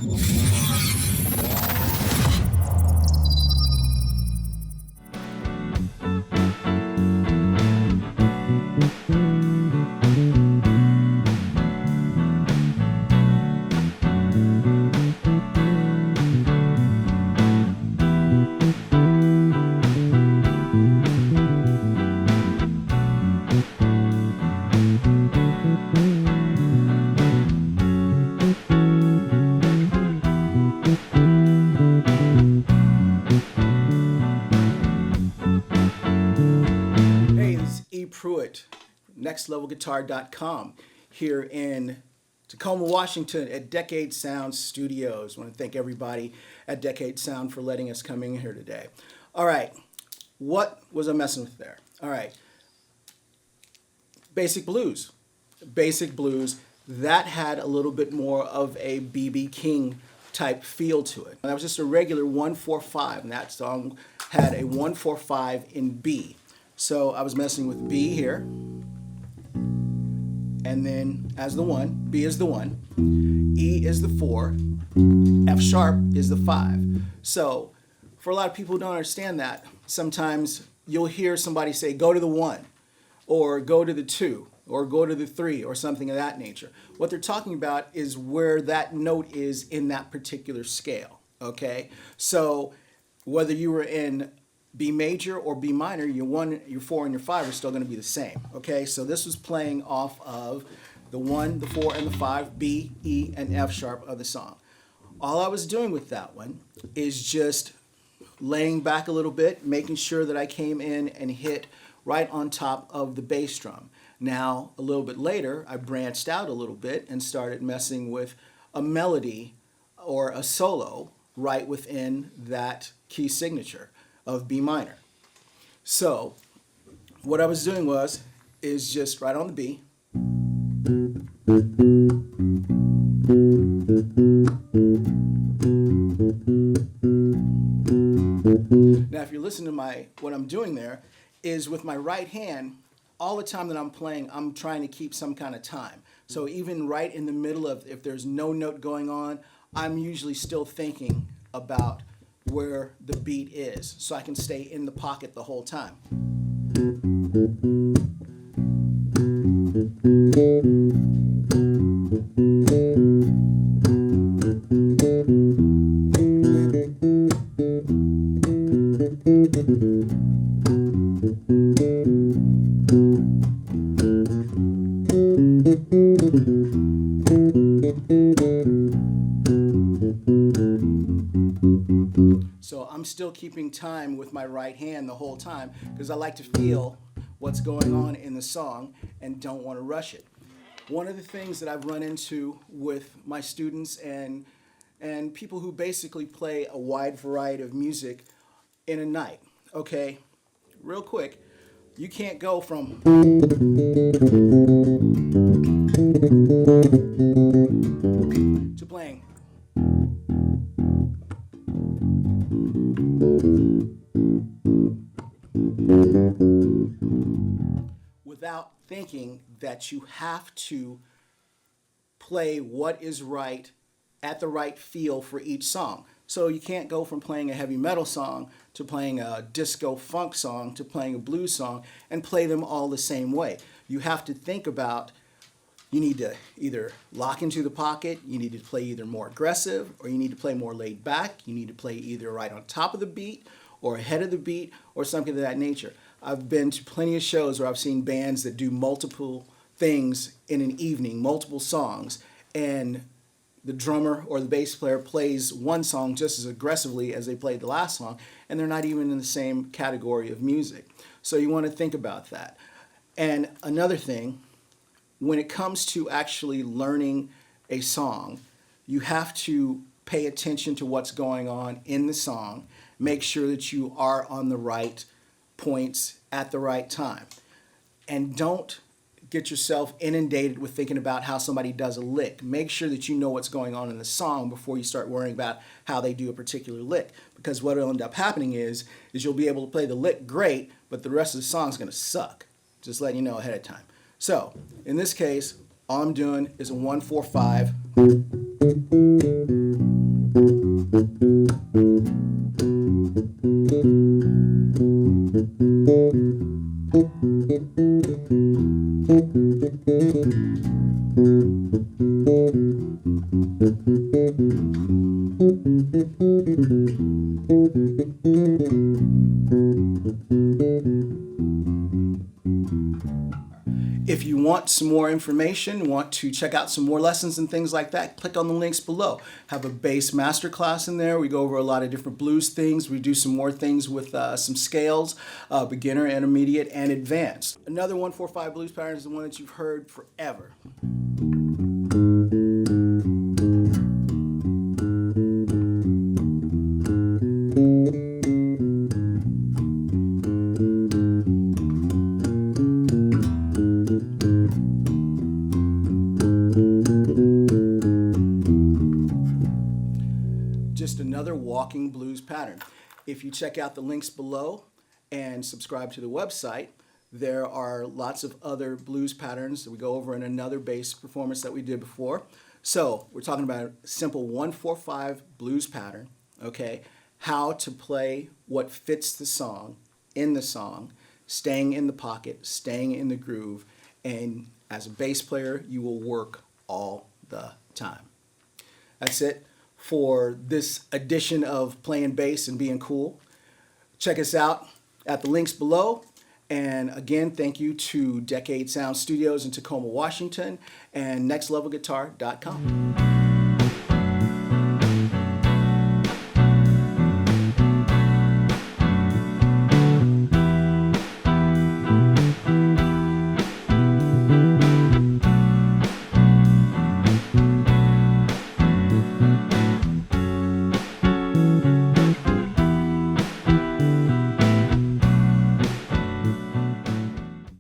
Hey, this is E. Pruitt, nextlevelguitar.com, here in Tacoma, Washington at Decade Sound Studios. I want to thank everybody at Decade Sound for letting us come in here today. All right, what was I messing with there? All right, basic blues. Basic blues, that had a little bit more of a B.B. King type feel to it. That was just a regular 1-4-5, and that song had a 1-4-5 in B. So I was messing with B here, and then as the 1, B is the 1, E is the 4, F sharp is the 5. So for a lot of people who don't understand that, sometimes you'll hear somebody say, go to the 1, or go to the 2, or go to the 3, or something of that nature. What they're talking about is where that note is in that particular scale, okay? So whether you were in B major or B minor, your 1, your 4, and your 5 are still going to be the same, okay? So this was playing off of the 1, the 4, and the 5, B, E, and F sharp of the song. All I was doing with that one is just laying back a little bit, making sure that I came in and hit right on top of the bass drum. Now, a little bit later, I branched out a little bit and started messing with a melody or a solo right within that key signature of B minor. So, what I was doing is just right on the B. Now, if you listen to what I'm doing there is with my right hand, all the time that I'm playing, I'm trying to keep some kind of time. So even right in the middle of, if there's no note going on, I'm usually still thinking about where the beat is, so I can stay in the pocket the whole time. So I'm still keeping time with my right hand the whole time because I like to feel what's going on in the song and don't want to rush it. One of the things that I've run into with my students and people who basically play a wide variety of music in a night, okay, real quick, you can't go from to playing without thinking that you have to play what is right at the right feel for each song. So you can't go from playing a heavy metal song to playing a disco funk song to playing a blues song and play them all the same way. You have to think about, you need to either lock into the pocket, you need to play either more aggressive, or you need to play more laid back, you need to play either right on top of the beat or ahead of the beat or something of that nature. I've been to plenty of shows where I've seen bands that do multiple things in an evening, multiple songs, and the drummer or the bass player plays one song just as aggressively as they played the last song, and they're not even in the same category of music. So you want to think about that. And another thing, when it comes to actually learning a song, you have to pay attention to what's going on in the song, make sure that you are on the right points at the right time. And don't get yourself inundated with thinking about how somebody does a lick. Make sure that you know what's going on in the song before you start worrying about how they do a particular lick. Because what will end up happening is you'll be able to play the lick great, but the rest of the song is going to suck. Just letting you know ahead of time. So, in this case, all I'm doing is a 1-4-5. If you want some more information, want to check out some more lessons and things like that, click on the links below. Have a bass masterclass in there. We go over a lot of different blues things. We do some more things with some scales, beginner, intermediate, and advanced. Another 145 blues pattern is the one that you've heard forever. Just another walking blues pattern. If you check out the links below and subscribe to the website, there are lots of other blues patterns that we go over in another bass performance that we did before. So we're talking about a simple 145 blues pattern, okay? How to play what fits the song, in the song, staying in the pocket, staying in the groove, and as a bass player, you will work all the time. That's it for this edition of Playing Bass and Being Cool. Check us out at the links below. And again, thank you to Decade Sound Studios in Tacoma, Washington, and nextlevelguitar.com.